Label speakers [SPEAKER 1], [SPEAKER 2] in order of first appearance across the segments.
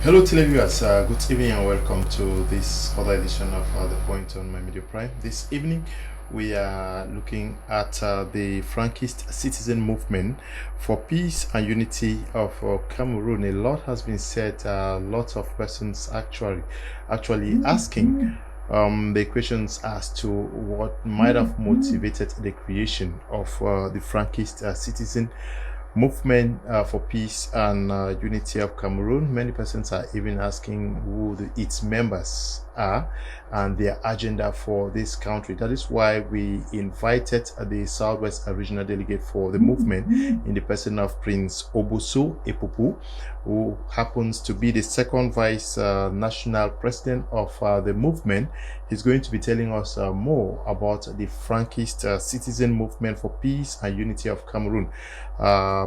[SPEAKER 1] Hello, televiewers. Good evening and welcome to this other edition of The Point on My Media Prime. This evening, we are looking at the Frankist citizen movement for peace and unity of Cameroon. A lot has been said. Lots of persons actually asking the questions as to what might have motivated the creation of the Frankist citizen movement for peace and unity of Cameroon. Many persons are even asking who its members are and their agenda for this country. That is why we invited the Southwest Regional Delegate for the movement in the person of Prince Obosso Epopu, who happens to be the second vice national president of the movement. He's going to be telling us more about the Frankist citizen movement for peace and unity of Cameroon.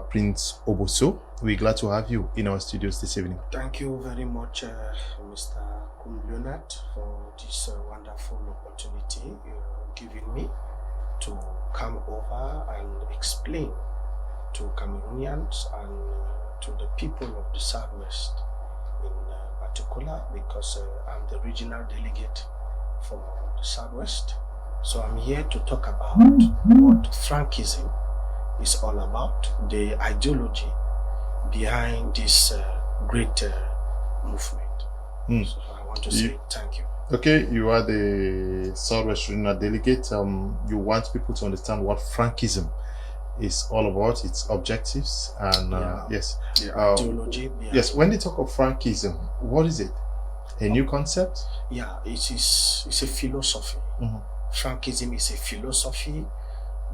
[SPEAKER 1] Prince Obosso, we're glad to have you in our studios this evening.
[SPEAKER 2] Thank you very much, Mr. Kum Leonard, for this wonderful opportunity you're giving me to come over and explain to Cameroonians and to the people of the Southwest in particular, because I'm the regional delegate for the Southwest. So I'm here to talk about what Frankism is all about, the ideology behind this great movement. So I want to say thank you.
[SPEAKER 1] Okay, you are the Southwest Regional Delegate. You want people to understand what Frankism is all about, its objectives, and
[SPEAKER 2] ideology.
[SPEAKER 1] Yes, when they talk of Frankism, what is it? A new concept?
[SPEAKER 2] Yeah, it's a philosophy. Frankism is a philosophy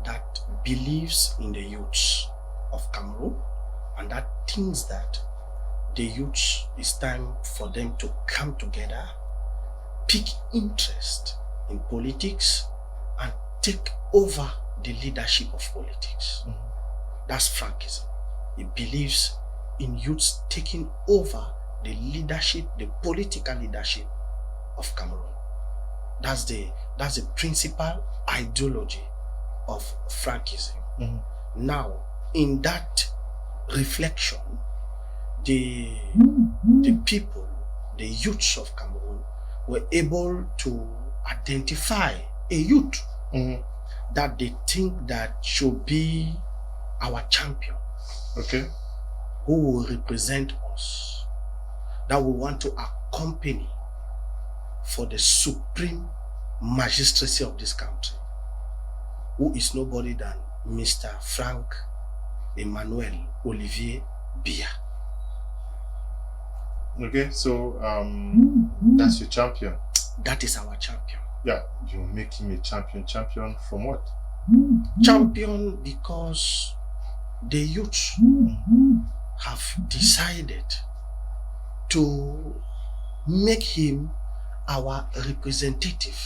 [SPEAKER 2] that believes in the youths of Cameroon, and that thinks that the youths, it's time for them to come together, pick interest in politics, and take over the leadership of politics. That's Frankism. It believes in youths taking over the leadership, the political leadership of Cameroon. That's the principal ideology of Frankism. Now, in that reflection, the people, the youths of Cameroon, were able to identify a youth that they think that should be our champion.
[SPEAKER 1] Okay.
[SPEAKER 2] Who will represent us, that we want to accompany for the supreme magistracy of this country, who is nobody than Mr. Frank Emmanuel Olivier Biya.
[SPEAKER 1] Okay, so that's your champion.
[SPEAKER 2] That is our champion.
[SPEAKER 1] Yeah, you make him a champion. Champion from what?
[SPEAKER 2] Champion because the youth have decided to make him our representative.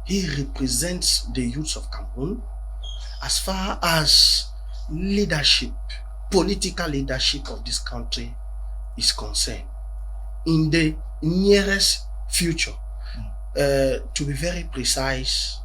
[SPEAKER 2] He represents the youths of Cameroon as far as leadership, political leadership of this country is concerned. In the nearest future, to be very precise,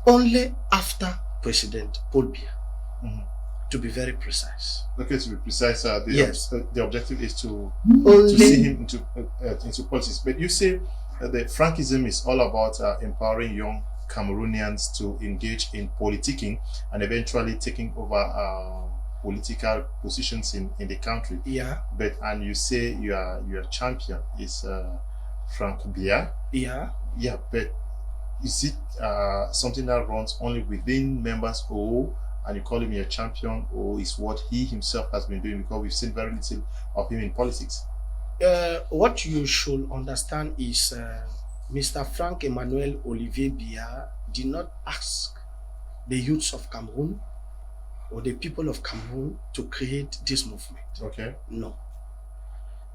[SPEAKER 2] only after President Paul Biya, to be very precise.
[SPEAKER 1] Okay, to be precise, the objective is to
[SPEAKER 2] Only
[SPEAKER 1] see him into politics. But you say the Frankism is all about empowering young Cameroonians to engage in politicking and eventually taking over political positions in the country.
[SPEAKER 2] Yeah.
[SPEAKER 1] And you say your champion is Frank Biya.
[SPEAKER 2] Yeah.
[SPEAKER 1] Yeah, but is it something that runs only within members, or and you call him your champion, or is what he himself has been doing? Because we've seen very little of him in politics.
[SPEAKER 2] What you should understand is Mr. Frank Emmanuel Olivier Biya did not ask the youths of Cameroon or the people of Cameroon to create this movement.
[SPEAKER 1] Okay.
[SPEAKER 2] No.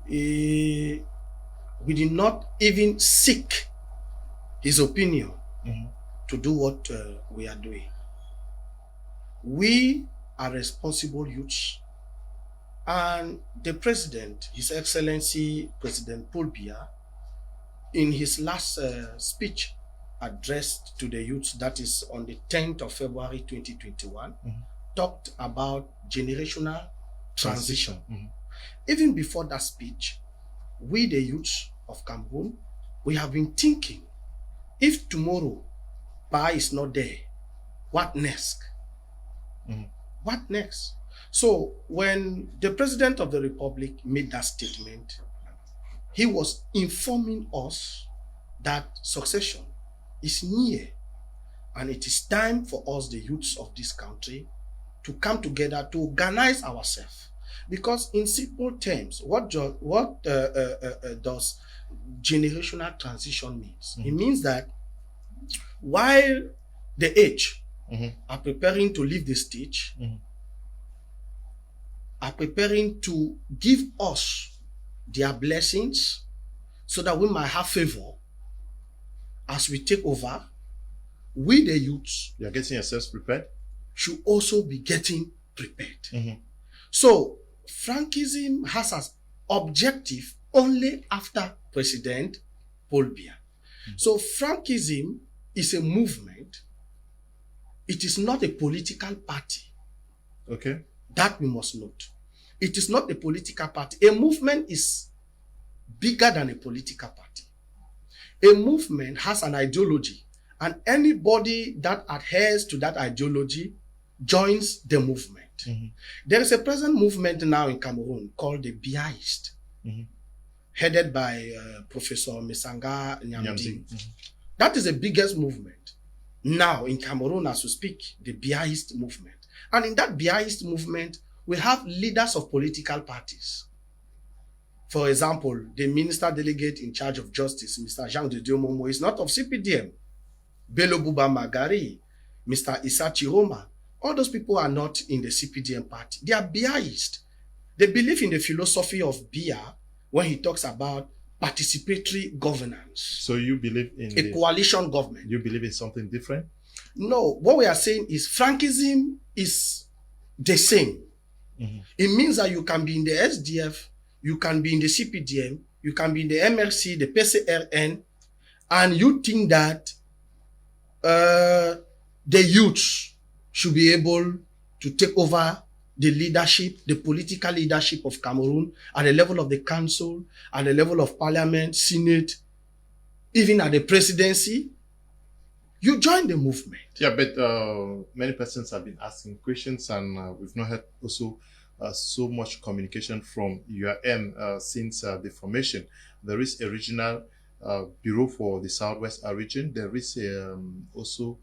[SPEAKER 2] We did not even seek his opinion to do what we are doing. We are responsible youths, and the president, His Excellency President Paul Biya, in his last speech addressed to the youths, that is on the 10th of February 2021, talked about generational transition. Even before that speech, we, the youth of Cameroon, we have been thinking, if tomorrow Ba is not there, what next? What next? So when the President of the Republic made that statement, he was informing us that succession is near, and it is time for us, the youths of this country, to come together to organize ourselves. Because in simple terms, what does generational transition means? It means that while the age are preparing to leave the stage, are preparing to give us their blessings so that we might have favor as we take over, we the youths,
[SPEAKER 1] you are getting yourselves prepared,
[SPEAKER 2] should also be getting prepared. So Frankism has as objective only after President Paul Biya. So Frankism is a movement. It is not a political party.
[SPEAKER 1] Okay.
[SPEAKER 2] That we must note. It is not a political party. A movement is bigger than a political party. A movement has an ideology, and anybody that adheres to that ideology joins the movement. There is a present movement now in Cameroon called the Biaist, headed by Professor Mesanga Nyamdi. That is the biggest movement now in Cameroon as we speak, the Biaist movement. And in that Biaist movement, we have leaders of political parties. For example, the minister delegate in charge of justice, Mr. Jean de Dieu Momo, is not of CPDM. Bello Buba Magari, Mr. Issa Chiroma, all those people are not in the CPDM party. They are Biaist. They believe in the philosophy of Biya when he talks about participatory governance.
[SPEAKER 1] So you believe in
[SPEAKER 2] a coalition government.
[SPEAKER 1] You believe in something different?
[SPEAKER 2] No, what we are saying is Frankism is the same. It means that you can be in the SDF, you can be in the CPDM, you can be in the MRC, the PCRN, and you think that the youth should be able to take over the leadership, the political leadership of Cameroon at the level of the council, at the level of parliament, senate, even at the presidency. You join the movement.
[SPEAKER 1] Yeah, but many persons have been asking questions, and we've not had also so much communication from your end since the formation. There is a regional bureau for the Southwest region. There is also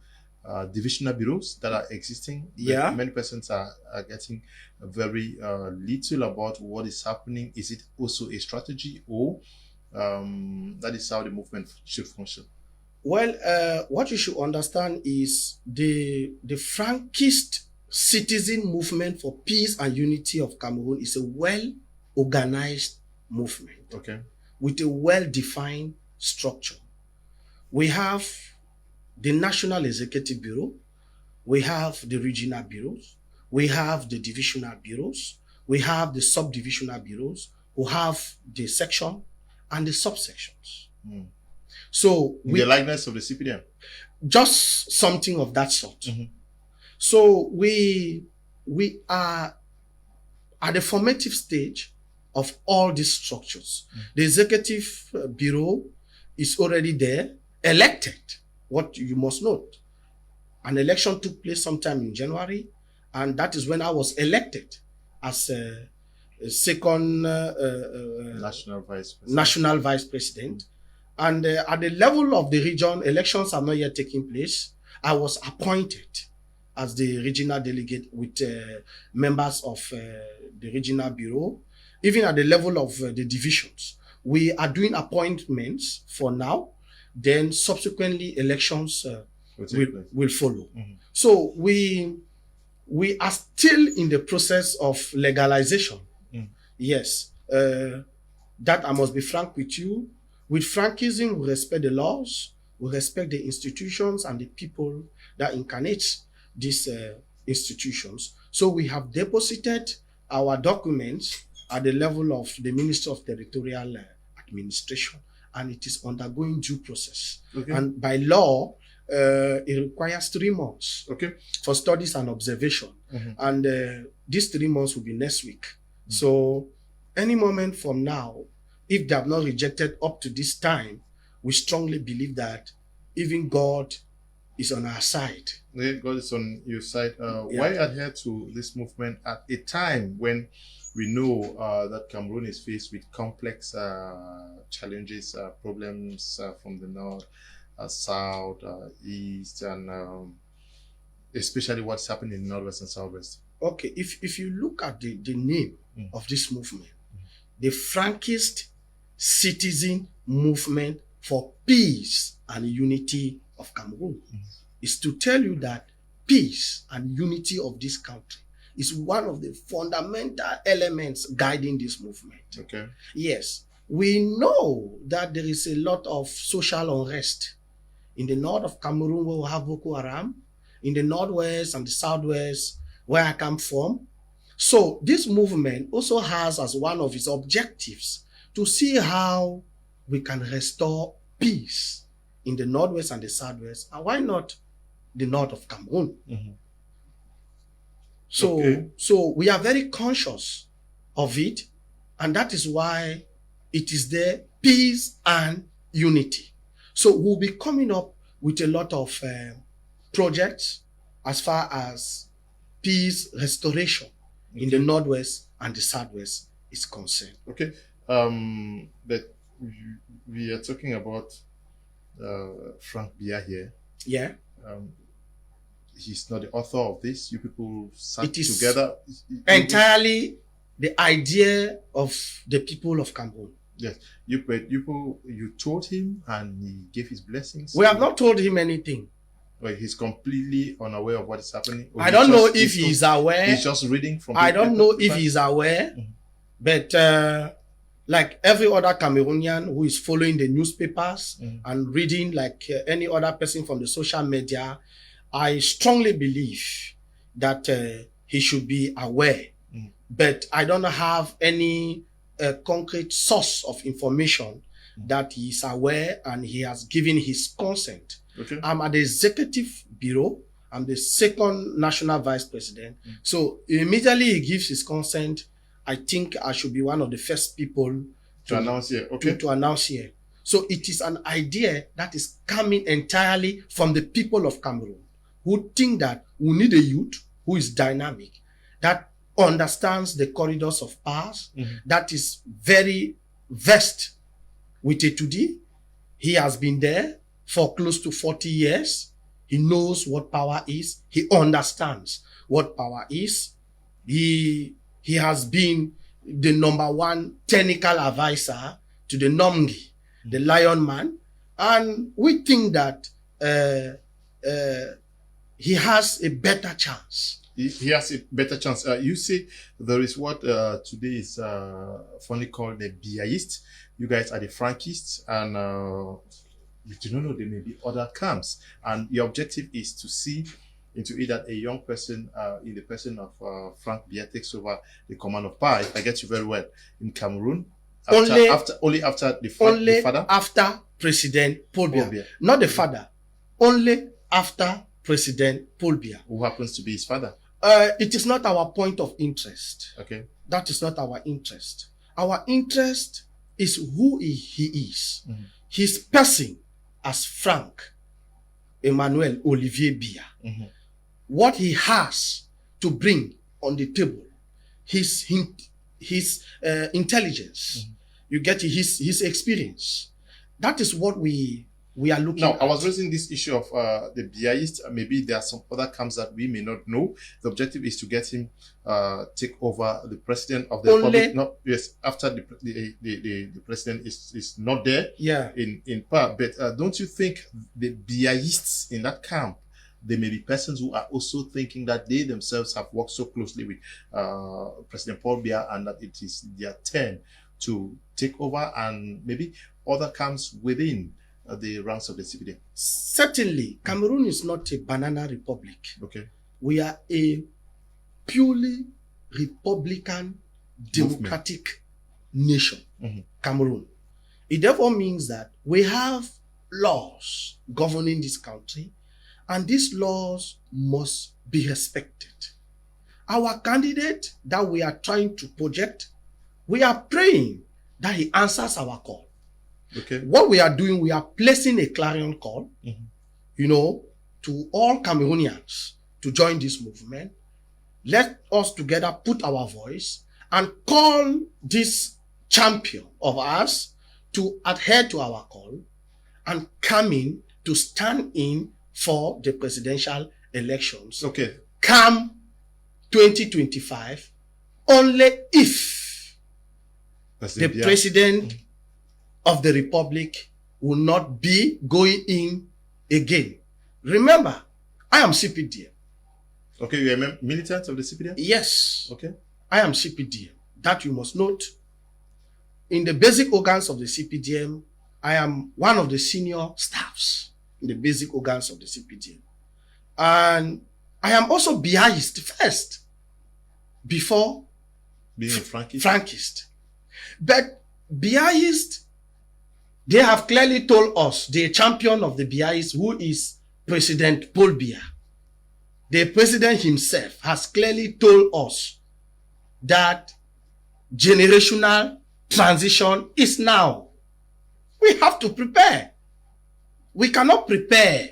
[SPEAKER 1] divisional bureaus that are existing.
[SPEAKER 2] Yeah.
[SPEAKER 1] Many persons are getting very little about what is happening. Is it also a strategy, or that is how the movement should function?
[SPEAKER 2] Well, what you should understand is the Frankist citizen movement for peace and unity of Cameroon is a well-organized movement.
[SPEAKER 1] Okay.
[SPEAKER 2] With a well-defined structure. We have the National Executive Bureau, we have the regional bureaus, we have the divisional bureaus, we have the subdivisional bureaus, who have the section and the subsections. So
[SPEAKER 1] the likeness of the CPDM?
[SPEAKER 2] Just something of that sort. So we are at the formative stage of all these structures. The executive bureau is already there, elected. What you must note, an election took place sometime in January, and that is when I was elected as a second national vice president. And at the level of the region, elections have not yet taken place. I was appointed as the regional delegate with members of the regional bureau. Even at the level of the divisions, we are doing appointments for now. Then subsequently elections will follow. So we are still in the process of legalization. Yes, that I must be frank with you. With Frankism, we respect the laws, we respect the institutions and the people that incarnate these institutions. So we have deposited our documents at the level of the Ministry of Territorial Administration, and it is undergoing due process.
[SPEAKER 1] Okay.
[SPEAKER 2] And by law, it requires 3 months for studies and observation. And these 3 months will be next week. So any moment from now, if they have not rejected up to this time, we strongly believe that even God is on our side.
[SPEAKER 1] God is on your side. Why adhere to this movement at a time when we know that Cameroon is faced with complex challenges, problems from the north, south, east, and especially what's happening in the northwest and southwest?
[SPEAKER 2] Okay, if you look at the name of this movement, the Frankist Citizen Movement for Peace and Unity of Cameroon, is to tell you that peace and unity of this country is one of the fundamental elements guiding this movement.
[SPEAKER 1] Okay.
[SPEAKER 2] Yes, we know that there is a lot of social unrest in the north of Cameroon, where we have Boko Haram, in the northwest and the southwest, where I come from. So this movement also has as one of its objectives to see how we can restore peace in the northwest and the southwest, and why not the north of Cameroon? So we are very conscious of it, and that is why it is there, peace and unity. So we'll be coming up with a lot of projects as far as peace restoration in the northwest and the southwest is concerned.
[SPEAKER 1] Okay, but we are talking about Frank Biya here.
[SPEAKER 2] Yeah.
[SPEAKER 1] He's not the author of this. You people sat
[SPEAKER 2] It is
[SPEAKER 1] together.
[SPEAKER 2] entirely the idea of the people of Cameroon.
[SPEAKER 1] Yes, you told him and he gave his blessings.
[SPEAKER 2] We have not told him anything.
[SPEAKER 1] Well, he's completely unaware of what is happening.
[SPEAKER 2] I don't know if he's aware.
[SPEAKER 1] He's just reading from.
[SPEAKER 2] I don't know if he's aware, but like every other Cameroonian who is following the newspapers and reading like any other person from the social media, I strongly believe that he should be aware. But I don't have any concrete source of information that he is aware and he has given his consent.
[SPEAKER 1] Okay.
[SPEAKER 2] I'm at the executive bureau. I'm the second national vice president. So immediately he gives his consent, I think I should be one of the first people
[SPEAKER 1] to announce here. Okay.
[SPEAKER 2] To announce here. So it is an idea that is coming entirely from the people of Cameroon, who think that we need a youth who is dynamic, that understands the corridors of power, that is very versed with it today. He has been there for close to 40 years. He knows what power is. He understands what power is. He has been the #1 technical advisor to the Nomgi, the Lion Man. And we think that he has a better chance.
[SPEAKER 1] He has a better chance. You see, there is what today is funny called the Biaist. You guys are the Frankists, and you do not know there may be other camps. And your objective is to see into it that a young person, in the person of Frank Biya, takes over the command of power. I get you very well. In Cameroon, only after the father?
[SPEAKER 2] After President Paul Biya. Not the father. Only after President Paul Biya.
[SPEAKER 1] Who happens to be his father?
[SPEAKER 2] It is not our point of interest.
[SPEAKER 1] Okay.
[SPEAKER 2] That is not our interest. Our interest is who he is. His person as Frank Emmanuel Olivier Biya. What he has to bring on the table. His intelligence. You get his experience. That is what we are looking at.
[SPEAKER 1] I was raising this issue of the Biaist. Maybe there are some other camps that we may not know. The objective is to get him take over the president of the republic. Not yes, after the president is not there.
[SPEAKER 2] Yeah.
[SPEAKER 1] In power. But don't you think the Biaists in that camp, there may be persons who are also thinking that they themselves have worked so closely with President Paul Biya, and that it is their turn to take over, and maybe other camps within the ranks of the CPD?
[SPEAKER 2] Certainly, Cameroon is not a banana republic.
[SPEAKER 1] Okay.
[SPEAKER 2] We are a purely Republican, democratic nation, Cameroon. It therefore means that we have laws governing this country, and these laws must be respected. Our candidate that we are trying to project We are praying that he answers our call.
[SPEAKER 1] Okay.
[SPEAKER 2] What we are doing, we are placing a clarion call, to all Cameroonians to join this movement. Let us together put our voice and call this champion of ours to adhere to our call and come in to stand in for the presidential elections.
[SPEAKER 1] Okay.
[SPEAKER 2] Come 2025, only if the president of the republic will not be going in again. Remember, I am CPDM.
[SPEAKER 1] Okay, you are a militant of the CPDM?
[SPEAKER 2] Yes.
[SPEAKER 1] Okay.
[SPEAKER 2] I am CPDM. That you must note. In the basic organs of the CPDM, I am one of the senior staffs in the basic organs of the CPDM. And I am also Biaist first, before
[SPEAKER 1] being a Frankist.
[SPEAKER 2] Frankist. But Biaist, they have clearly told us, the champion of the Biaist, who is President Paul Biya, the president himself has clearly told us that generational transition is now. We have to prepare. We cannot prepare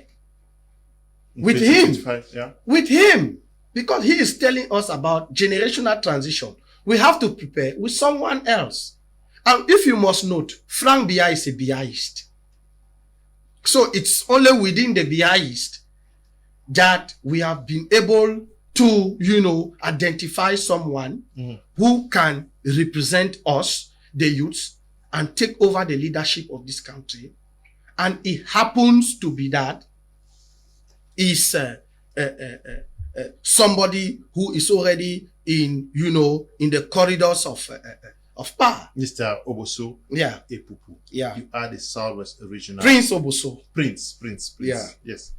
[SPEAKER 2] with him.
[SPEAKER 1] Yeah.
[SPEAKER 2] With him. Because he is telling us about generational transition. We have to prepare with someone else. And if you must note, Frank Biya is a Biaist. So it's only within the Biaist that we have been able to, identify someone who can represent us, the youths, and take over the leadership of this country. And it happens to be that is somebody who is already in the corridors of power.
[SPEAKER 1] Mr. Obosso.
[SPEAKER 2] Yeah.
[SPEAKER 1] Epupu.
[SPEAKER 2] Yeah.
[SPEAKER 1] You are the Southwest Regional.
[SPEAKER 2] Prince Obosso.
[SPEAKER 1] Prince.
[SPEAKER 2] Yeah.
[SPEAKER 1] Yes.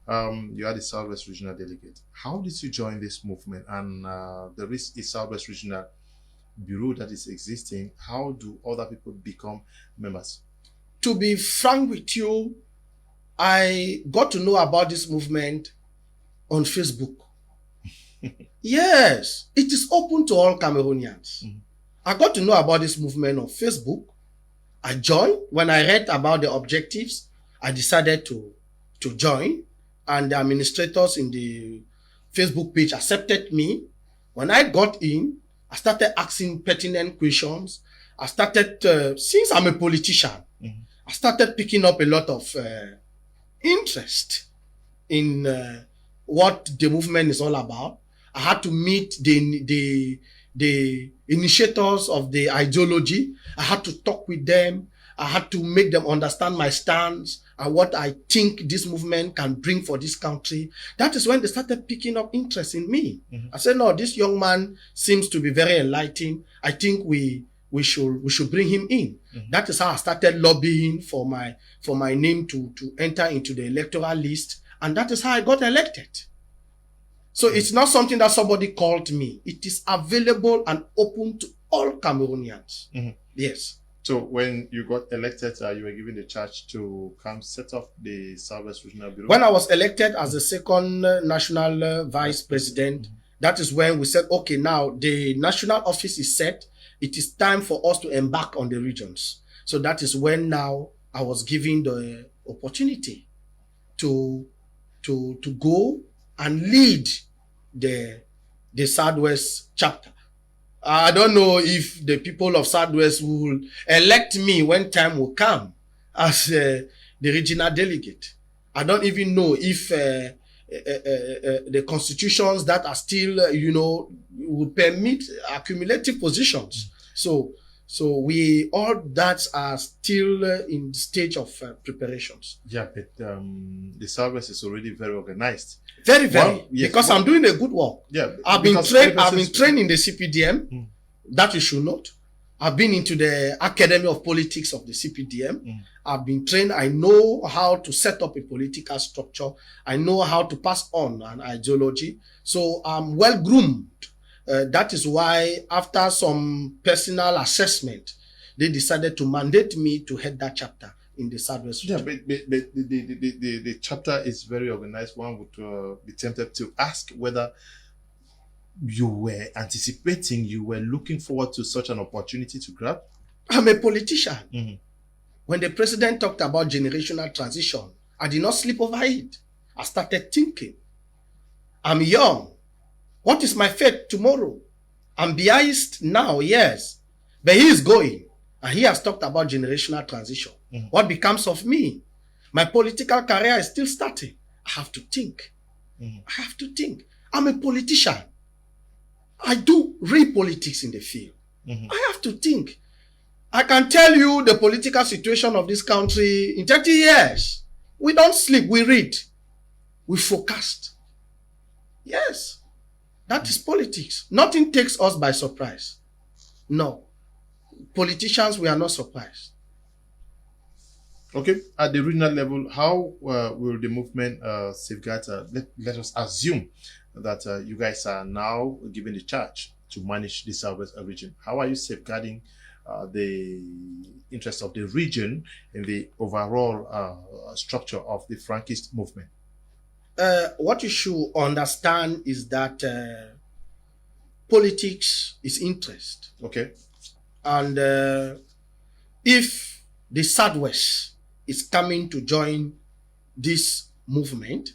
[SPEAKER 1] You are the Southwest Regional Delegate. How did you join this movement? And there is a Southwest Regional Bureau that is existing. How do other people become members?
[SPEAKER 2] To be frank with you, I got to know about this movement on Facebook. Yes, it is open to all Cameroonians. I got to know about this movement on Facebook. I joined. When I read about the objectives, I decided to join. And the administrators in the Facebook page accepted me. When I got in, I started asking pertinent questions. I started, since I'm a politician, I started picking up a lot of interest in what the movement is all about. I had to meet the initiators of the ideology. I had to talk with them. I had to make them understand my stance and what I think this movement can bring for this country. That is when they started picking up interest in me. I said, no, this young man seems to be very enlightening. I think we should bring him in. That is how I started lobbying for my name to enter into the electoral list. And that is how I got elected. So it's not something that somebody called me. It is available and open to all Cameroonians. Yes.
[SPEAKER 1] So when you got elected, you were given the charge to come set up the Southwest Regional Bureau?
[SPEAKER 2] When I was elected as the second national vice president, that is when we said, okay, now the national office is set. It is time for us to embark on the regions. So that is when now I was given the opportunity to go and lead the Southwest chapter. I don't know if the people of Southwest will elect me when time will come as the regional delegate. I don't even know if the constitutions that are still, will permit accumulative positions. So we all that are still in the stage of preparations.
[SPEAKER 1] Yeah, but the Southwest is already very organized.
[SPEAKER 2] Very, yes, because I'm doing a good work.
[SPEAKER 1] Yeah,
[SPEAKER 2] I've been trained in the CPDM. That you should note. I've been into the Academy of Politics of the CPDM. I've been trained. I know how to set up a political structure. I know how to pass on an ideology. So I'm well groomed. That is why after some personal assessment, they decided to mandate me to head that chapter in the Southwest region.
[SPEAKER 1] Yeah, but the chapter is very organized. One would be tempted to ask whether you were anticipating, you were looking forward to such an opportunity to grab?
[SPEAKER 2] I'm a politician. When the president talked about generational transition, I did not sleep over it. I started thinking. I'm young. What is my fate tomorrow? I'm biased now, yes. But he is going. And he has talked about generational transition. What becomes of me? My political career is still starting. I have to think. I have to think. I'm a politician. I do real politics in the field. I have to think. I can tell you the political situation of this country in 30 years. We don't sleep, we read. We forecast. Yes. That is politics. Nothing takes us by surprise. No. Politicians, we are not surprised.
[SPEAKER 1] Okay. At the regional level, how will the movement safeguard? Let us assume that you guys are now given the charge to manage the Southwest region. How are you safeguarding the interest of the region in the overall structure of the Frankist movement?
[SPEAKER 2] What you should understand is that politics is interest.
[SPEAKER 1] Okay.
[SPEAKER 2] And if the Southwest is coming to join this movement,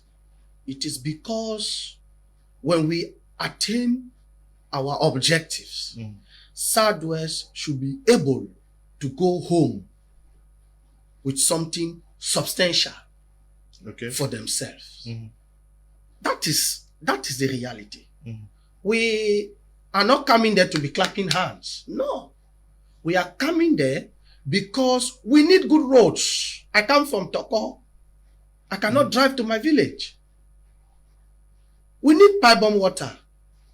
[SPEAKER 2] it is because when we attain our objectives, Southwest should be able to go home with something substantial for themselves. That is the reality. We are not coming there to be clapping hands. No. We are coming there because we need good roads. I come from Toko. I cannot drive to my village. We need pipe bomb water.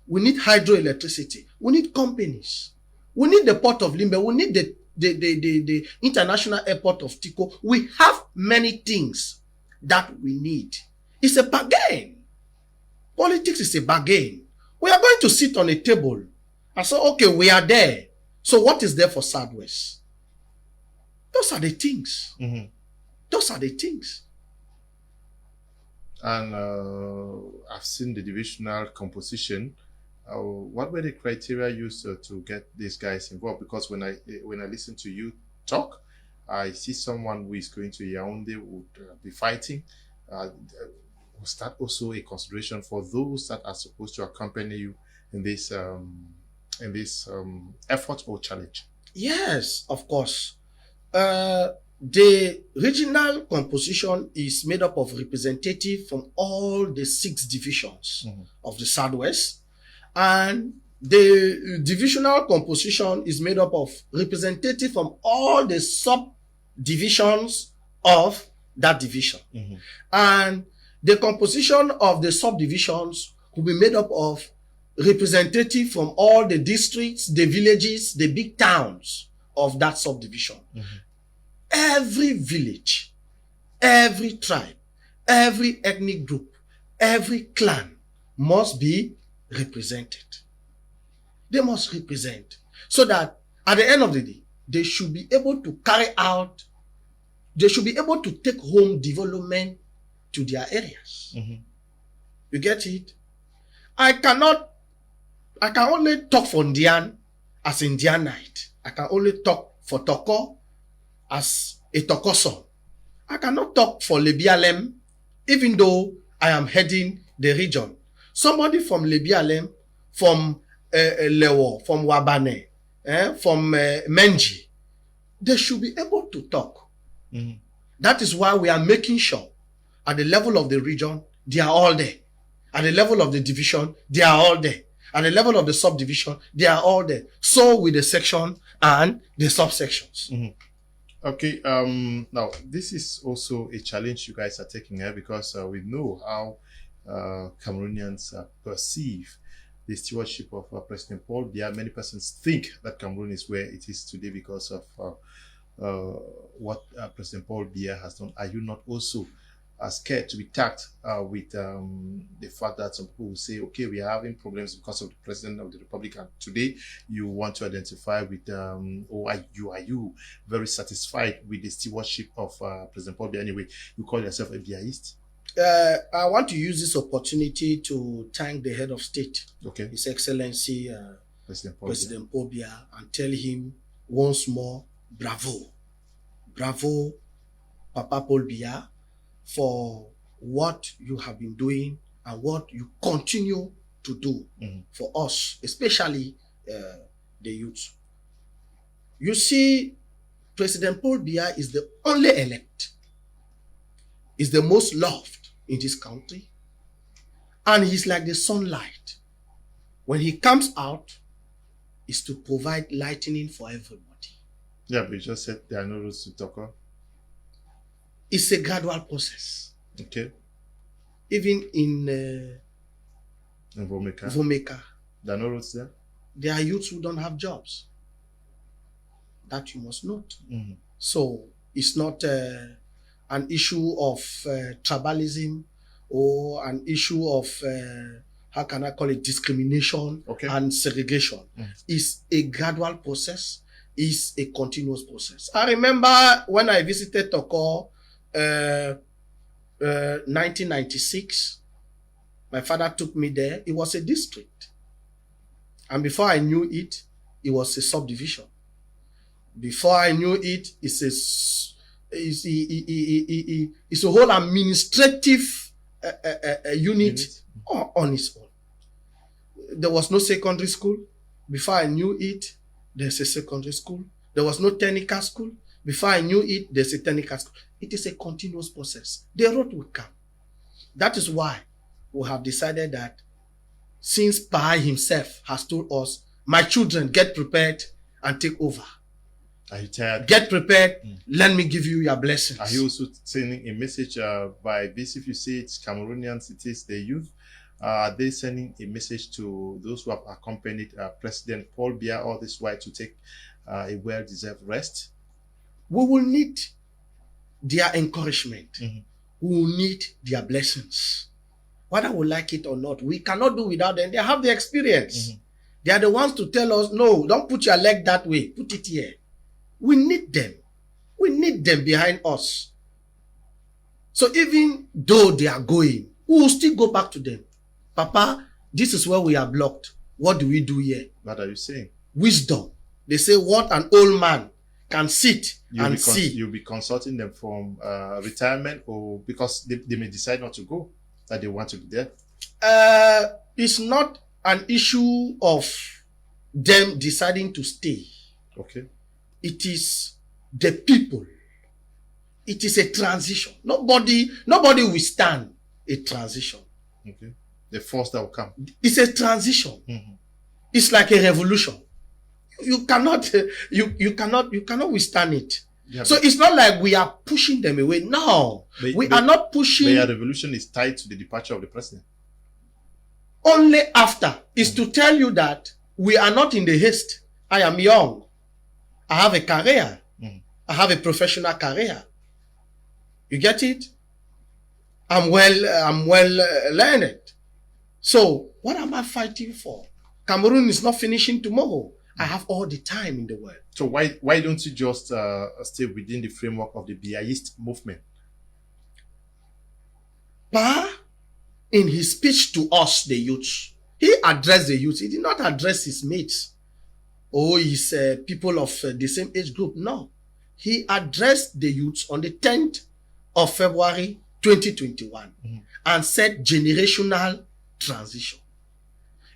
[SPEAKER 2] We need hydroelectricity. We need companies. We need the port of Limbe. We need the international airport of Tiko. We have many things that we need. It's a bargain. Politics is a bargain. We are going to sit on a table and say, okay, we are there. So what is there for Southwest? Those are the things. Those are the things.
[SPEAKER 1] And I've seen the divisional composition. What were the criteria used to get these guys involved? Because when I listen to you talk, I see someone who is going to Yaoundé would be fighting. Was that also a consideration for those that are supposed to accompany you in this effort or challenge?
[SPEAKER 2] Yes, of course. The regional composition is made up of representatives from all the 6 divisions of the Southwest, and the divisional composition is made up of representatives from all the subdivisions of that division. And the composition of the subdivisions will be made up of representatives from all the districts, the villages, the big towns of that subdivision. Every village, every tribe, every ethnic group, every clan must be represented. They must represent so that at the end of the day, they should be able to carry out, they should be able to take home development to their areas. You get it? I can only talk for Ndian as Indianite. I can only talk for Toko as a Toko son. I cannot talk for Lebialem, even though I am heading the region. Somebody from Lebialem, from Lewo, from Wabane, from Menji, they should be able to talk. That is why we are making sure at the level of the region, they are all there. At the level of the division, they are all there. At the level of the subdivision, they are all there. So with the section and the subsections.
[SPEAKER 1] Okay. Now, this is also a challenge you guys are taking here because we know how Cameroonians perceive the stewardship of President Paul Biya. Many persons think that Cameroon is where it is today because of what President Paul Biya has done. Are you not also scared to be tagged with the fact that some people will say, okay, we are having problems because of the President of the Republic, and today you want to identify with, or are you very satisfied with the stewardship of President Paul Biya? Anyway, you call yourself a Biaist?
[SPEAKER 2] I want to use this opportunity to thank the head of state,
[SPEAKER 1] Okay.
[SPEAKER 2] His Excellency
[SPEAKER 1] President
[SPEAKER 2] Paul Biya, and tell him once more, bravo. Bravo, Papa Paul Biya, for what you have been doing and what you continue to do for us, especially the youth. You see, President Paul Biya is the only elect, is the most loved in this country, and he's like the sunlight. When he comes out, is to provide lightning for everybody.
[SPEAKER 1] Yeah, but you just said there are no roads to Toko.
[SPEAKER 2] It's a gradual process.
[SPEAKER 1] Okay.
[SPEAKER 2] Even in Vomeka,
[SPEAKER 1] there are no roads there.
[SPEAKER 2] There are youths who don't have jobs. That you must note. So it's not an issue of tribalism or an issue of how can I call it, discrimination and segregation. It's a gradual process. It's a continuous process. I remember when I visited Toko 1996, my father took me there. It was a district. And before I knew it, it was a subdivision. Before I knew it, it's a whole administrative unit on its own. There was no secondary school. Before I knew it, there's a secondary school. There was no technical school. Before I knew it, there's a technical school. It is a continuous process. The road will come. That is why we have decided that since Pa himself has told us, my children, get prepared and take over.
[SPEAKER 1] Are you tired?
[SPEAKER 2] Get prepared. Let me give you your blessings.
[SPEAKER 1] Are you also sending a message by this? If you say it's Cameroonians, it is the youth. Are they sending a message to those who have accompanied President Paul Biya all this while to take a well-deserved rest?
[SPEAKER 2] We will need their encouragement. We will need their blessings. Whether we like it or not, we cannot do without them. They have the experience. They are the ones to tell us, no, don't put your leg that way. Put it here. We need them. We need them behind us. So even though they are going, we will still go back to them. Papa, this is where we are blocked. What do we do here?
[SPEAKER 1] What are you saying?
[SPEAKER 2] Wisdom. They say what an old man can sit and see.
[SPEAKER 1] You'll be consulting them from retirement, or because they may decide not to go, that they want to be there?
[SPEAKER 2] It's not an issue of them deciding to stay.
[SPEAKER 1] Okay.
[SPEAKER 2] It is the people. It is a transition. Nobody will stand a transition.
[SPEAKER 1] Okay. The force that will come.
[SPEAKER 2] It's a transition. It's like a revolution. You cannot withstand it. Yeah, so it's not like we are pushing them away. No, we are not pushing.
[SPEAKER 1] The revolution is tied to the departure of the president.
[SPEAKER 2] Only after is to tell you that we are not in the haste. I am young. I have a career. I have a professional career. You get it? I'm well learned. So what am I fighting for? Cameroon is not finishing tomorrow. I have all the time in the world.
[SPEAKER 1] So why don't you just stay within the framework of the Biyaist movement?
[SPEAKER 2] Pa, in his speech to us, the youth, he addressed the youth. He did not address his mates or his people of the same age group. No. He addressed the youth on the 10th of February 2021 and said generational transition.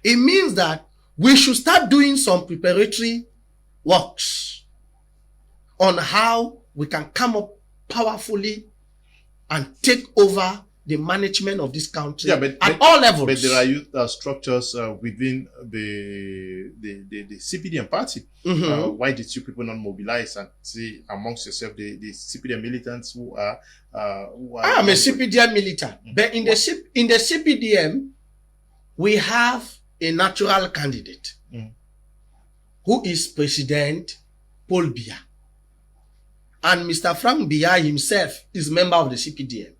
[SPEAKER 2] It means that we should start doing some preparatory works on how we can come up powerfully and take over the management of this country at all levels.
[SPEAKER 1] But there are youth structures within the CPDM party. Why did you people not mobilize and see amongst yourself the CPDM militants who are? I
[SPEAKER 2] am a CPDM militant, but in the CPDM we have a natural candidate who is President Paul Biya, and Mr. Frank Biya himself is member of the CPDM.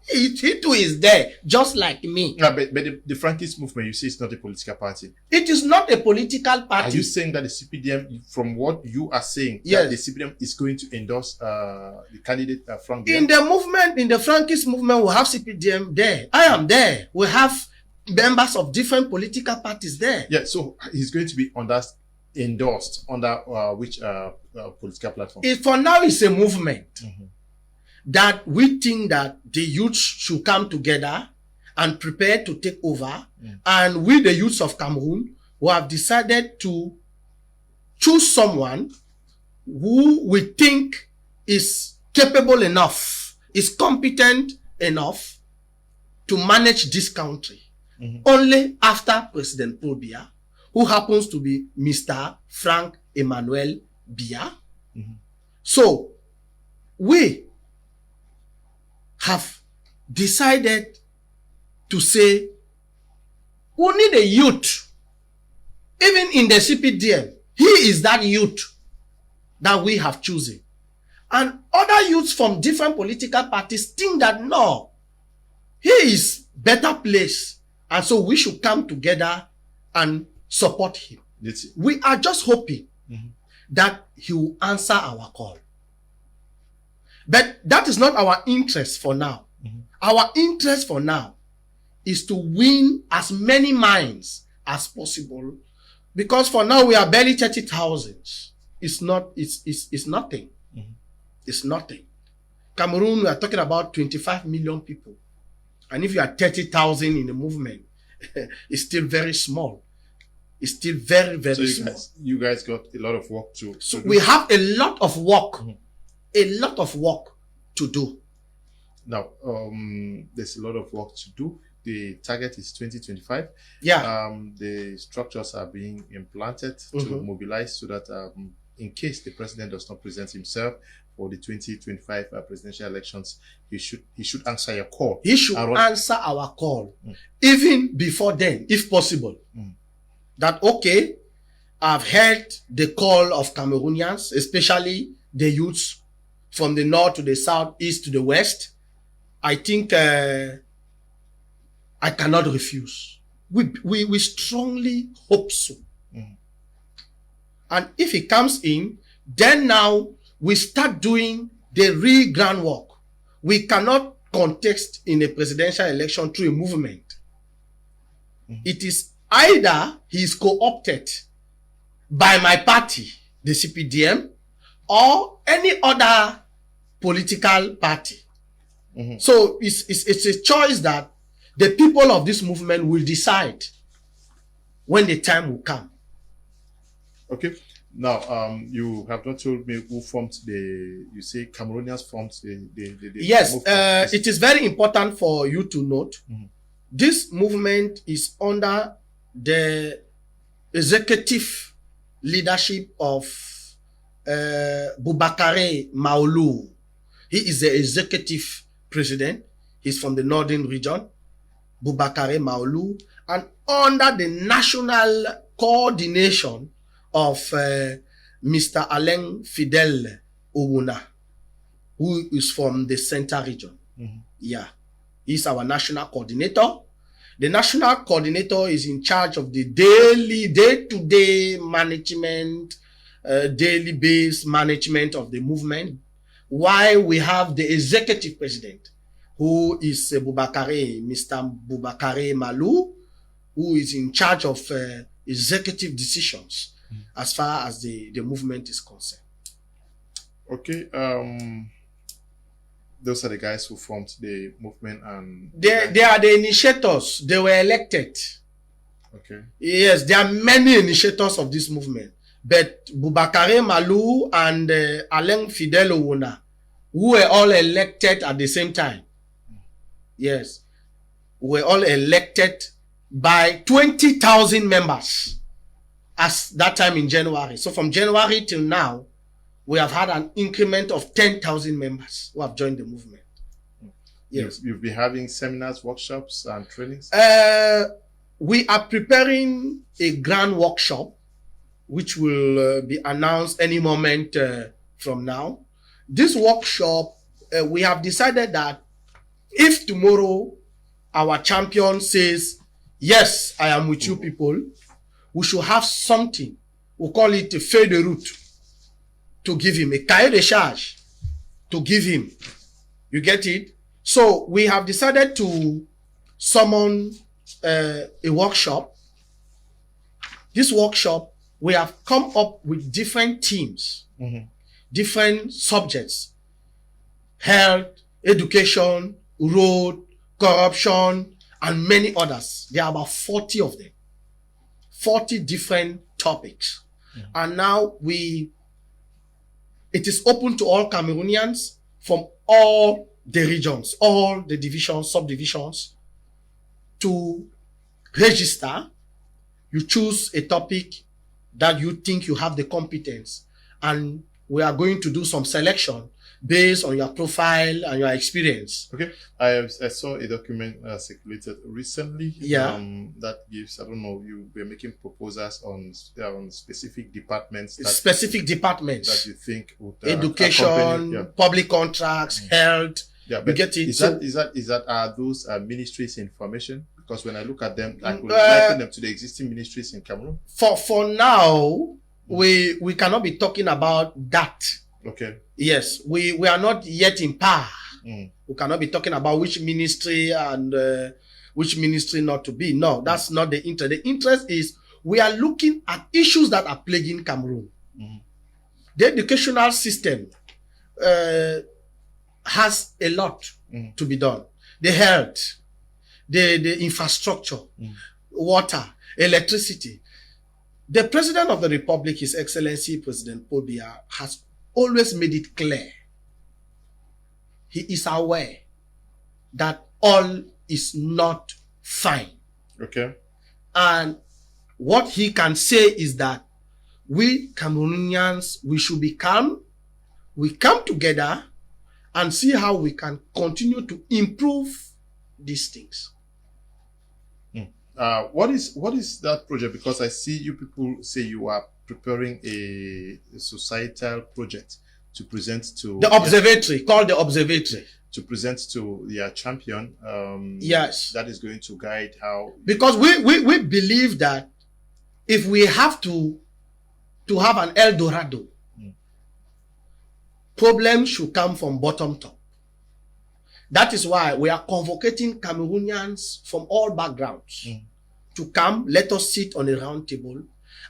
[SPEAKER 2] He too is there, just like me.
[SPEAKER 1] Yeah, but the Frankist movement, you say it's not a political party.
[SPEAKER 2] It is not a political party.
[SPEAKER 1] Are you saying that the CPDM, from what you are saying,
[SPEAKER 2] yes,
[SPEAKER 1] that the CPDM is going to endorse the candidate Frank?
[SPEAKER 2] In the movement, in the Frankist movement, we have CPDM there. I am there. We have members of different political parties there.
[SPEAKER 1] Yeah, so he's going to be endorsed under which political platform?
[SPEAKER 2] For now, it's a movement that we think that the youth should come together and prepare to take over. And we, the youths of Cameroon, who have decided to choose someone who we think is capable enough, is competent enough to manage this country. Only after President Paul Biya, who happens to be Mr. Frank Emmanuel Biya. So, we have decided to say, we need a youth. Even in the CPDM, he is that youth that we have chosen. And other youths from different political parties think that no, he is better placed. And so we should come together and support him. We are just hoping that he will answer our call. But that is not our interest for now. Our interest for now is to win as many minds as possible. Because for now we are barely 30,000. It's nothing. It's nothing. Cameroon, we are talking about 25 million people. And if you are 30,000 in the movement, it's still very small. It's still very, very small.
[SPEAKER 1] You guys got a lot of work to do.
[SPEAKER 2] So we have a lot of work. A lot of work to do.
[SPEAKER 1] Now, there's a lot of work to do. The target is 2025.
[SPEAKER 2] Yeah.
[SPEAKER 1] The structures are being implanted to mobilize so that in case the president does not present himself for the 2025 presidential elections, he should answer your call.
[SPEAKER 2] He should answer our call, even before then, if possible. That, okay, I've heard the call of Cameroonians, especially the youths from the north to the south, east to the west. I think I cannot refuse. We strongly hope so. And if he comes in, then now we start doing the real groundwork. We cannot contest in a presidential election through a movement. It is either he is co-opted by my party, the CPDM, or any other political party. So it's a choice that the people of this movement will decide when the time will come.
[SPEAKER 1] Okay. Now, you have not told me who formed you say Cameroonians formed the
[SPEAKER 2] yes,
[SPEAKER 1] movement.
[SPEAKER 2] it is very important for you to note. This movement is under the executive leadership of Boubacaré Maolou. He is the executive president. He's from the northern region, Boubacaré Maolou, and under the national coordination of Mr. Alain Fidel Owuna, who is from the center region. Yeah, he's our national coordinator. The national coordinator is in charge of the day-to-day management, daily based management of the movement, while we have the executive president, who is Mr. Boubacaré Malou, who is in charge of executive decisions as far as the movement is concerned.
[SPEAKER 1] Okay. Those are the guys who formed the movement, and
[SPEAKER 2] they are the initiators. They were elected.
[SPEAKER 1] Okay.
[SPEAKER 2] Yes, there are many initiators of this movement, but Boubacaré Malou and Alain Fidel Owuna, who were all elected at the same time. Yes, were all elected by 20,000 members as that time in January. So from January till now, we have had an increment of 10,000 members who have joined the movement. Yes.
[SPEAKER 1] You'll be having seminars, workshops, and trainings?
[SPEAKER 2] We are preparing a grand workshop, which will be announced any moment from now. This workshop, we have decided that If tomorrow our champion says, yes, I am with you people, we should have something. We call it a feuille de route to give him, a cahier de charge to give him. You get it? So we have decided to summon a workshop. This workshop, we have come up with different themes, different subjects: health, education, road, corruption, and many others. There are about 40 of them. 40 different topics. And now it is open to all Cameroonians from all the regions, all the divisions, subdivisions, to register. You choose a topic that you think you have the competence, and we are going to do some selection based on your profile and your experience.
[SPEAKER 1] Okay. I saw a document circulated recently.
[SPEAKER 2] Yeah.
[SPEAKER 1] That gives, I don't know, you were making proposals on specific departments.
[SPEAKER 2] Specific departments
[SPEAKER 1] that you think would
[SPEAKER 2] education, public contracts, health.
[SPEAKER 1] Yeah, but you get it. Is that those ministries information? Because when I look at them, I could liken them to the existing ministries in Cameroon.
[SPEAKER 2] For now, we cannot be talking about that.
[SPEAKER 1] Okay.
[SPEAKER 2] Yes, we are not yet in power. We cannot be talking about which ministry and which ministry not to be. No, that's not the interest. The interest is we are looking at issues that are plaguing Cameroon. The educational system has a lot to be done. The health, the infrastructure, water, electricity. The President of the Republic, His Excellency President Paul Biya, has always made it clear. He is aware that all is not fine.
[SPEAKER 1] Okay.
[SPEAKER 2] And what he can say is that we Cameroonians, we should be calm. We come together and see how we can continue to improve these things.
[SPEAKER 1] What is that project? Because I see you people say you are preparing a societal project to present to
[SPEAKER 2] the observatory, called the observatory,
[SPEAKER 1] to present to their champion.
[SPEAKER 2] Yes,
[SPEAKER 1] that is going to guide how.
[SPEAKER 2] Because we believe that if we have to have an El Dorado, problems should come from bottom top. That is why we are convocating Cameroonians from all backgrounds to come. Let us sit on a round table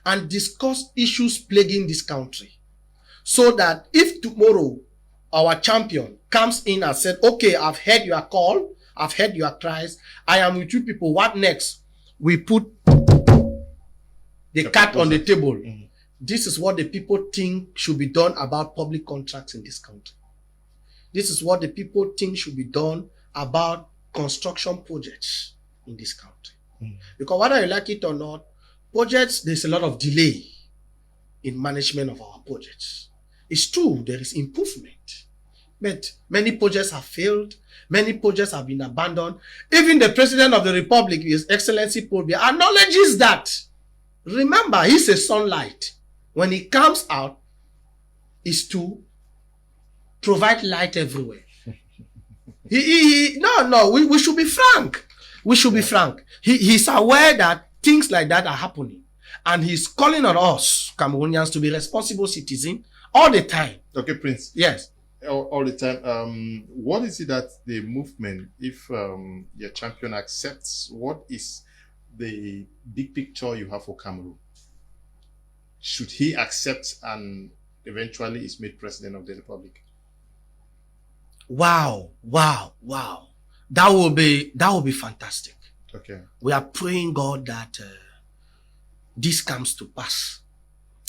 [SPEAKER 2] and discuss issues plaguing this country, so that if tomorrow our champion comes in and said, okay, I've heard your call, I've heard your cries, I am with you people, what next? We put the cat on the table. This is what the people think should be done about public contracts in this country. This is what the people think should be done about construction projects in this country. Because whether you like it or not, projects, there's a lot of delay in management of our projects. It's true, there is improvement. But many projects have failed. Many projects have been abandoned. Even the President of the Republic, His Excellency Paul Biya, acknowledges that. Remember, he's a sunlight. When he comes out, is to provide light everywhere. We should be frank. We should be frank. He's aware that things like that are happening. And he's calling on us, Cameroonians, to be responsible citizens all the time.
[SPEAKER 1] Okay, Prince.
[SPEAKER 2] Yes.
[SPEAKER 1] All the time. What is it that the movement, if your champion accepts, what is the big picture you have for Cameroon? Should he accept and eventually is made president of the Republic?
[SPEAKER 2] Wow. That will be fantastic.
[SPEAKER 1] Okay.
[SPEAKER 2] We are praying God that this comes to pass.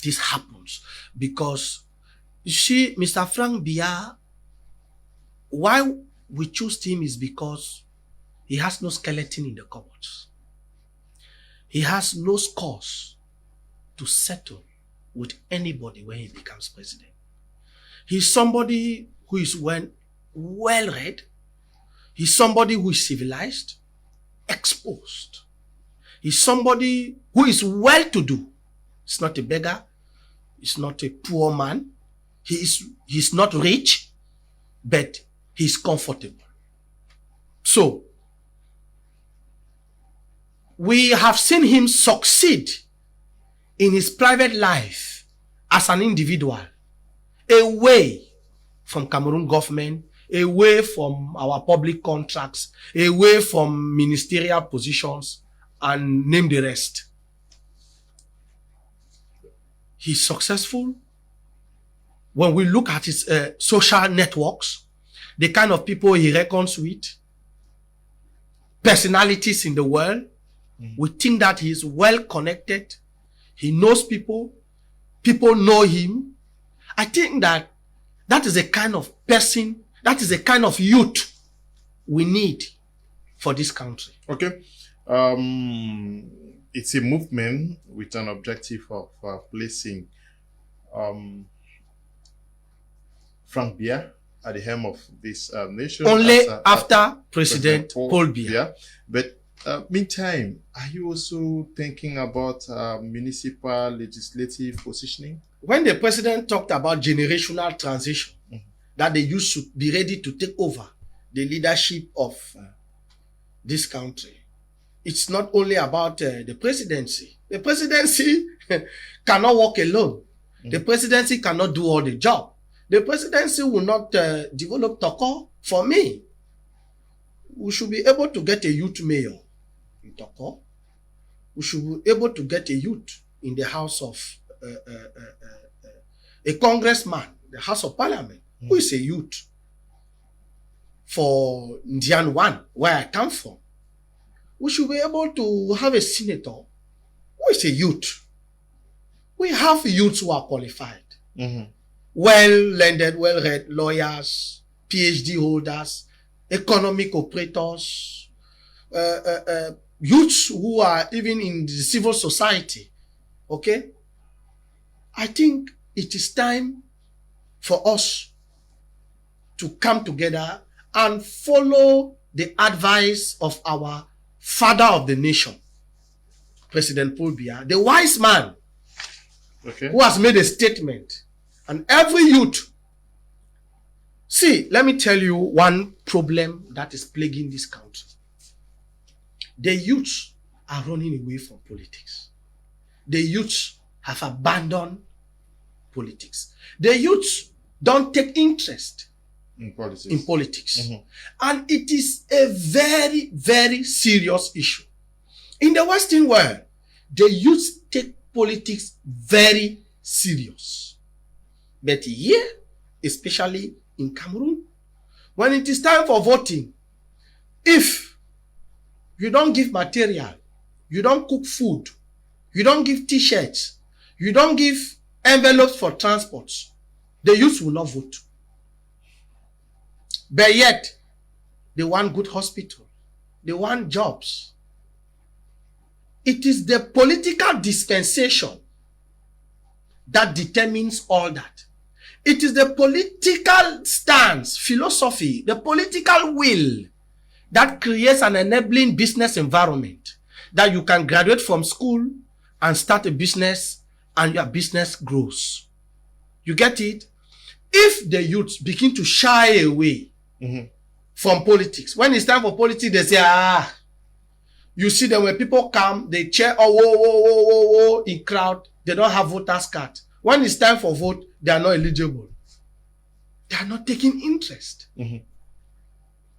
[SPEAKER 2] This happens. Because, you see, Mr. Frank Biya, why we choose him is because he has no skeleton in the cupboards. He has no scores to settle with anybody when he becomes president. He's somebody who is well-read. He's somebody who is civilized, exposed. He's somebody who is well-to-do. He's not a beggar. He's not a poor man. He's not rich, but he's comfortable. So, we have seen him succeed in his private life as an individual, away from Cameroon government, away from our public contracts, away from ministerial positions, and name the rest. He's successful. When we look at his social networks, the kind of people he reckons with, personalities in the world, we think that he is well connected. He knows people. People know him. I think that that is a kind of person, that is a kind of youth we need for this country.
[SPEAKER 1] Okay. It's a movement with an objective of placing Frank Biya at the helm of this nation.
[SPEAKER 2] Only after President Paul Biya.
[SPEAKER 1] But meantime, are you also thinking about municipal legislative positioning?
[SPEAKER 2] When the president talked about generational transition, that the youth should be ready to take over the leadership of this country, it's not only about the presidency. The presidency cannot walk alone. The presidency cannot do all the job. The presidency will not develop Toko for me. We should be able to get a youth mayor in Toko. We should be able to get a youth in the House of a congressman, the House of Parliament, who is a youth. For Ndian 1, where I come from, we should be able to have a senator who is a youth. We have youths who are qualified, well-learned, well-read lawyers, PhD holders, economic operators, youths who are even in the civil society. Okay? I think it is time for us to come together and follow the advice of our father of the nation, President Paul Biya, the wise man, who has made a statement. And every youth, see, let me tell you one problem that is plaguing this country. The youths are running away from politics. The youths have abandoned politics. The youths don't take interest in politics. And it is a very, very serious issue. In the Western world, the youths take politics very serious. But here, especially in Cameroon, when it is time for voting, if you don't give material, you don't cook food, you don't give t-shirts, you don't give envelopes for transports, the youth will not vote. But yet, they want good hospital, they want jobs. It is the political dispensation that determines all that. It is the political stance, philosophy, the political will that creates an enabling business environment that you can graduate from school and start a business and your business grows. You get it? If the youths begin to shy away from politics, when it's time for politics, they say, you see them when people come, they cheer, in crowd, they don't have voters card. When it's time for vote, they are not eligible. They are not taking interest.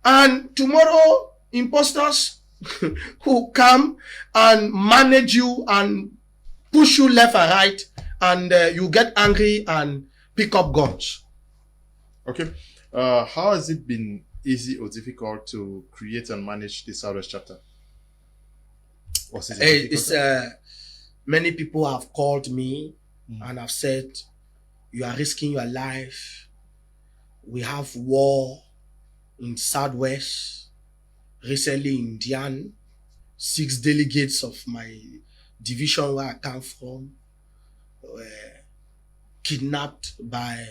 [SPEAKER 2] And tomorrow, imposters who come and manage you and push you left and right, and you get angry and pick up guns. Okay.
[SPEAKER 1] How has it been easy or difficult to create and manage the Southwest chapter?
[SPEAKER 2] Many people have called me and have said, you are risking your life. We have war in Southwest. Recently in Dian, 6 delegates of my division where I come from were kidnapped by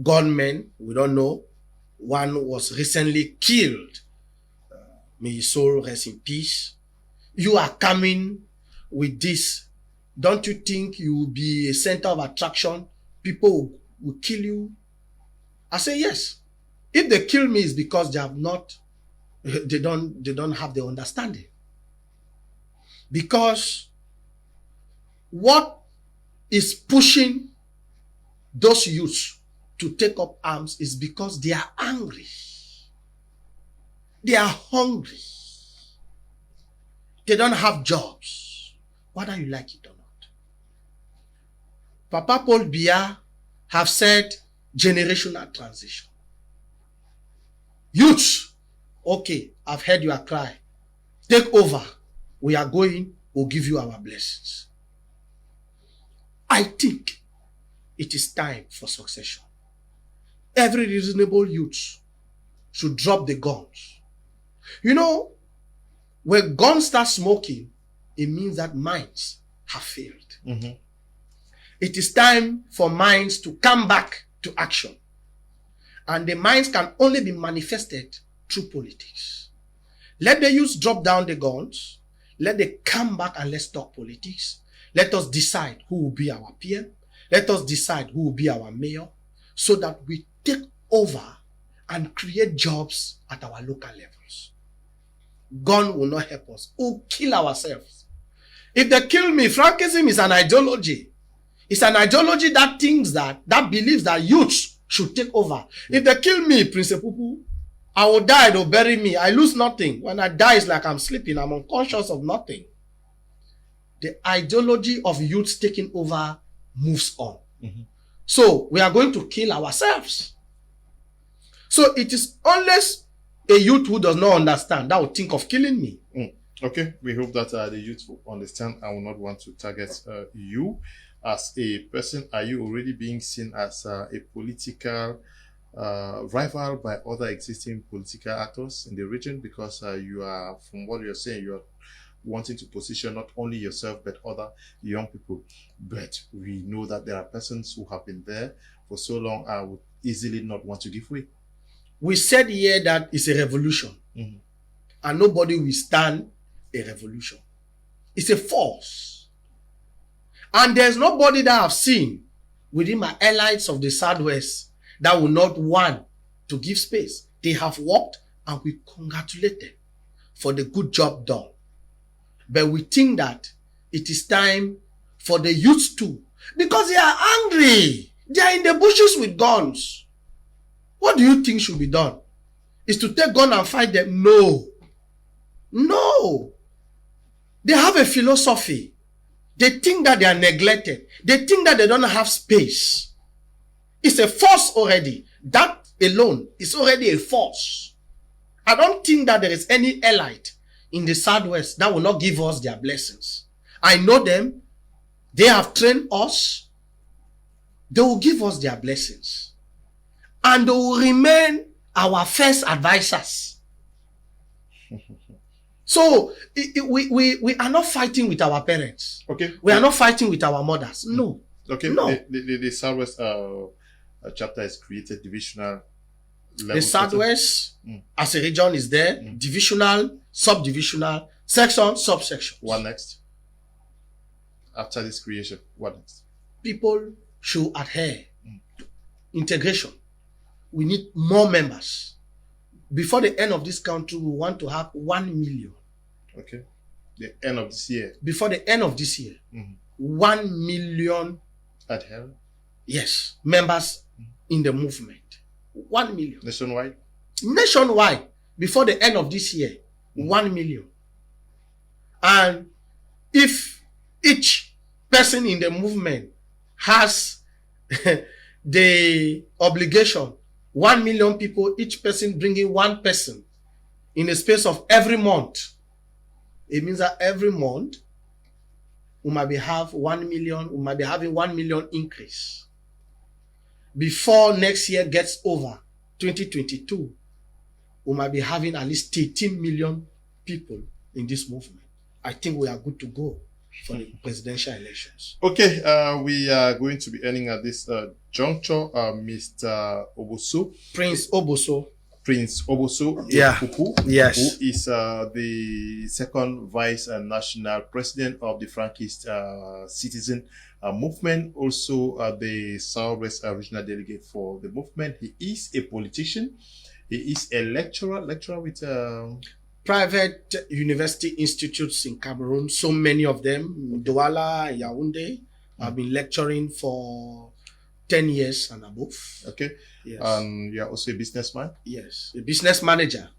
[SPEAKER 2] gunmen. We don't know. One was recently killed. May his soul rest in peace. You are coming with this. Don't you think you will be a center of attraction? People will kill you. I say yes. If they kill me, it's because they have not, they don't have the understanding. Because what is pushing those youths to take up arms is because they are angry. They are hungry. They don't have jobs, whether you like it or not. Papa Paul Biya have said generational transition. Youths, okay, I've heard your cry. Take over. We are going, we'll give you our blessings. I think it is time for succession. Every reasonable youth should drop the guns. You know, when guns start smoking, it means that minds have failed.
[SPEAKER 1] Mm-hmm.
[SPEAKER 2] It is time for minds to come back to action. And the minds can only be manifested through politics. Let the youth drop down the guns. Let them come back and let's talk politics. Let us decide who will be our PM. Let us decide who will be our mayor, so that we take over and create jobs at our local levels. Gun will not help us. We'll kill ourselves. If they kill me, frankism is an ideology. It's an ideology that thinks that believes that youths should take over. If they kill me, Prince Pupu, I will die, they'll bury me. I lose nothing. When I die, it's like I'm sleeping. I'm unconscious of nothing. The ideology of youths taking over moves on. Mm-hmm. So we are going to kill ourselves. So it is unless a youth who does not understand that will think of killing me.
[SPEAKER 1] Okay, we hope that the youth will understand and will not want to target you as a person. Are you already being seen as a political rival by other existing political actors in the region? Because you are, from what you're saying, you are wanting to position not only yourself but other young people. But we know that there are persons who have been there for so long and would easily not want to give way.
[SPEAKER 2] We said here that it's a revolution. Mm-hmm. And nobody will stand a revolution. It's a force. And there's nobody that I've seen within my allies of the Southwest that will not want to give space. They have worked and we congratulate them for the good job done. But we think that it is time for the youth too, because they are angry. They are in the bushes with guns. What do you think should be done? Is to take gun and fight them? No. No. They have a philosophy. They think that they are neglected. They think that they don't have space. It's a force already. That alone is already a force. I don't think that there is any elite in the Southwest that will not give us their blessings. I know them. They have trained us. They will give us their blessings. And they will remain our first advisors. So we are not fighting with our parents.
[SPEAKER 1] Okay.
[SPEAKER 2] We are not fighting with our mothers. No.
[SPEAKER 1] Okay.
[SPEAKER 2] No.
[SPEAKER 1] The Southwest chapter is created divisional level.
[SPEAKER 2] The Southwest as a region is there. Divisional, subdivisional, section, subsection.
[SPEAKER 1] What next? After this creation, what next?
[SPEAKER 2] People should adhere to integration. We need more members. Before the end of this country, we want to have 1 million.
[SPEAKER 1] Okay. The end of this year.
[SPEAKER 2] Before the end of this year, 1 million.
[SPEAKER 1] Adhere?
[SPEAKER 2] Yes. Members in the movement. 1 million.
[SPEAKER 1] Nationwide?
[SPEAKER 2] Nationwide. Before the end of this year, 1 million. And if each person in the movement has the obligation, 1 million people, each person bringing one person in a space of every month, it means that every month we might be have 1 million, we might be having 1 million increase. Before next year gets over, 2022, we might be having at least 13 million people in this movement. I think we are good to go for the presidential elections.
[SPEAKER 1] Okay, we are going to be ending at this juncture. Mr. Obosso.
[SPEAKER 2] Prince Obosso.
[SPEAKER 1] Prince Obosso,
[SPEAKER 2] Yeah. Yes.
[SPEAKER 1] who is the second vice national president of the Frankist citizen movement, also the Southwest regional delegate for the movement. He is a politician. He is a lecturer with
[SPEAKER 2] private university institutes in Cameroon, so many of them, Douala, Yaoundé. I've been lecturing for 10 years and above.
[SPEAKER 1] Okay.
[SPEAKER 2] Yes.
[SPEAKER 1] And you are also a businessman?
[SPEAKER 2] Yes. A business manager.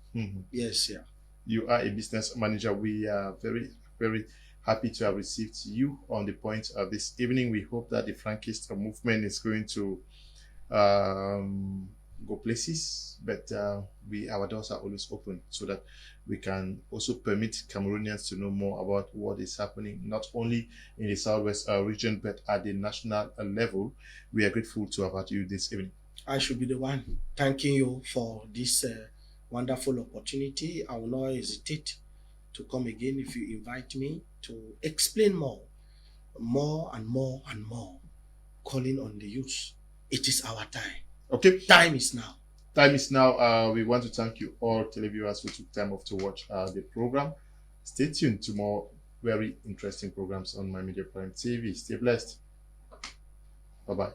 [SPEAKER 2] Yes, yeah.
[SPEAKER 1] You are a business manager. We are very, very happy to have received you on the point of this evening. We hope that the Frankist movement is going to go places, but our doors are always open so that we can also permit Cameroonians to know more about what is happening, not only in the Southwest region, but at the national level. We are grateful to have had you this evening.
[SPEAKER 2] I should be the one thanking you for this wonderful opportunity. I will not hesitate to come again if you invite me to explain more and more, calling on the youth. It is our time.
[SPEAKER 1] Okay.
[SPEAKER 2] Time is now.
[SPEAKER 1] Time is now. We want to thank you all televiewers who took time off to watch the program. Stay tuned to more very interesting programs on My Media Prime TV. Stay blessed. Bye-bye.